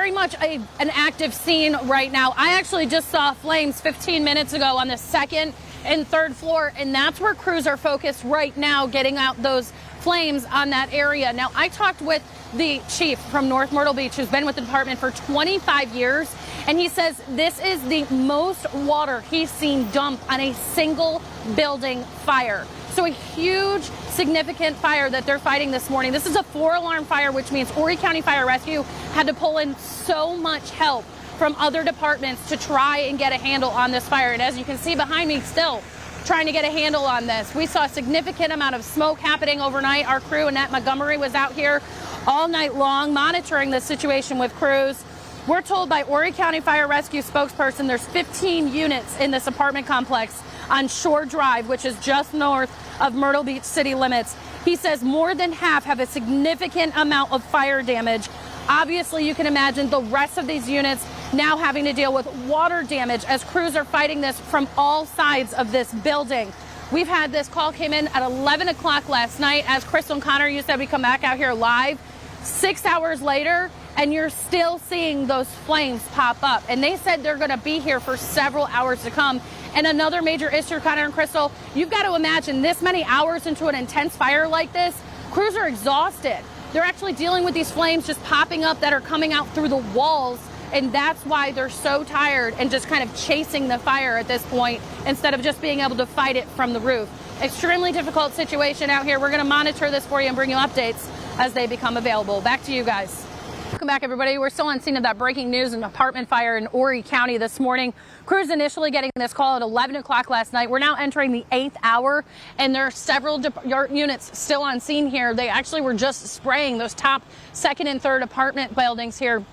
very much an active scene right now. I actually just saw flames 15 minutes ago on the second and third floor, and that's where crews are focused right now, getting out those flames on that area. Now, I talked with the chief from North Myrtle Beach, who's been with the department for 25 years, and he says this is the most water he's seen dumped on a single building fire. So a huge, significant fire that they're fighting this morning. This is a 4-alarm fire, which means Horry County Fire Rescue had to pull in so much help from other departments to try and get a handle on this fire. And as you can see behind me, still trying to get a handle on this. We saw a significant amount of smoke happening overnight. Our crew, Annette Montgomery, was out here all night long monitoring the situation with crews. We're told by Horry County Fire Rescue spokesperson there's 15 units in this apartment complex on Shore Drive, which is just north of Myrtle Beach city limits. He says more than half have a significant amount of fire damage. Obviously, you can imagine the rest of these units now having to deal with water damage as crews are fighting this from all sides of this building. We've had this call came in at 11 o'clock last night. As Crystal and Connor, you said we come back out here live 6 hours later, and you're still seeing those flames pop up. And they said they're going to be here for several hours to come. And another major issue, Connor and Crystal, you've got to imagine this many hours into an intense fire like this, crews are exhausted. They're actually dealing with these flames just popping up that are coming out through the walls. And that's why they're so tired and just kind of chasing the fire at this point instead of just being able to fight it from the roof. Extremely difficult situation out here. We're going to monitor this for you and bring you updates as they become available. Back to you guys. Welcome back, everybody. We're still on scene of that breaking news, an apartment fire in Horry County this morning. Crews initially getting this call at 11 o'clock last night. We're now entering the 8th hour, and there are several units still on scene here. They actually were just spraying those top second and third apartment buildings here.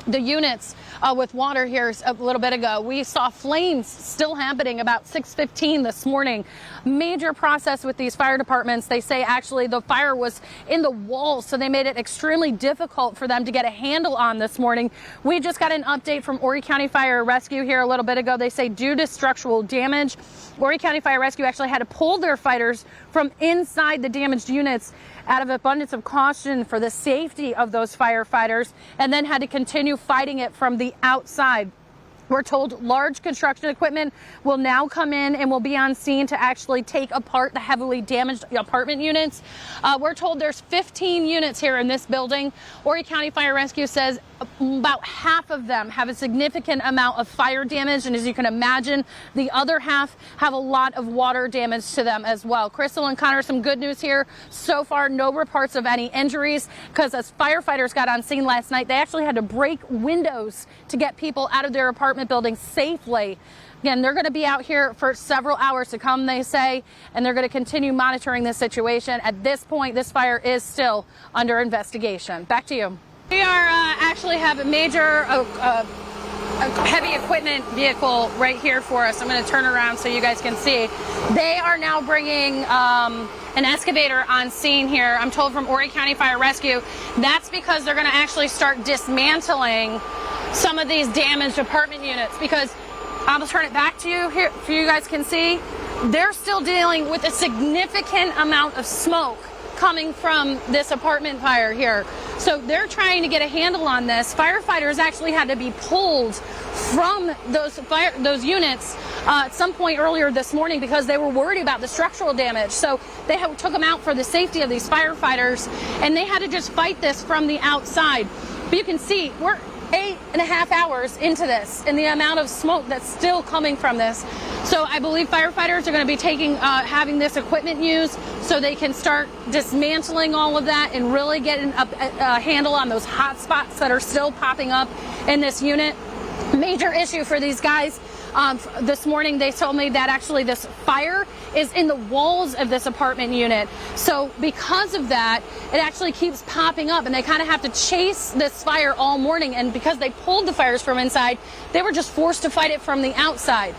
The units with water here a little bit ago. We saw flames still happening about 6:15 this morning. Major process with these fire departments. They say actually the fire was in the walls, so they made it extremely difficult for them to get a handle on this morning. We just got an update from Horry County Fire Rescue here a little bit ago. They say due to structural damage, Horry County Fire Rescue actually had to pull their fighters from inside the damaged units out of abundance of caution for the safety of those firefighters, and then had to continue fighting it from the outside. We're told large construction equipment will now come in and will be on scene to actually take apart the heavily damaged apartment units. We're told there's 15 units here in this building. Horry County Fire Rescue says about half of them have a significant amount of fire damage, and as you can imagine, the other half have a lot of water damage to them as well. Crystal and Connor, some good news here. So far, no reports of any injuries, because as firefighters got on scene last night, they actually had to break windows to get people out of their apartment building safely. Again, they're going to be out here for several hours to come, they say, and they're going to continue monitoring this situation. At this point, this fire is still under investigation. Back to you. We are actually have a major heavy equipment vehicle right here for us. I'm going to turn around so you guys can see. They are now bringing an excavator on scene here. I'm told from Horry County Fire Rescue. That's because they're going to actually start dismantling some of these damaged apartment units, because I'll turn it back to you here so you guys can see. They're still dealing with a significant amount of smoke coming from this apartment fire here. So they're trying to get a handle on this. Firefighters actually had to be pulled from those units at some point earlier this morning because they were worried about the structural damage. So they took them out for the safety of these firefighters, and they had to just fight this from the outside. But you can see we're 8.5 hours into this, and the amount of smoke that's still coming from this. So I believe firefighters are going to be having this equipment used so they can start dismantling all of that and really getting a handle on those hot spots that are still popping up in this unit. Major issue for these guys. This morning they told me that actually this fire is in the walls of this apartment unit. So because of that, it actually keeps popping up, and they kind of have to chase this fire all morning. And because they pulled the fires from inside, they were just forced to fight it from the outside.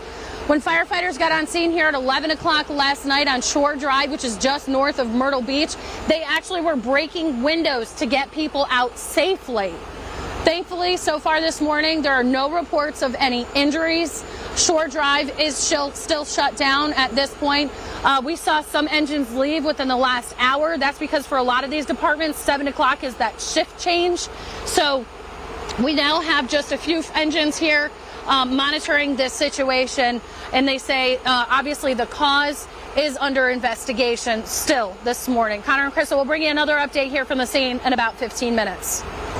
When firefighters got on scene here at 11 o'clock last night on Shore Drive, which is just north of Myrtle Beach, they actually were breaking windows to get people out safely. Thankfully, so far this morning, there are no reports of any injuries. Shore Drive is still shut down at this point. We saw some engines leave within the last hour. That's because for a lot of these departments, 7 o'clock is that shift change. So We now have just a few engines here monitoring this situation, and they say obviously the cause is under investigation still this morning. Connor and Crystal will bring you another update here from the scene in about 15 minutes.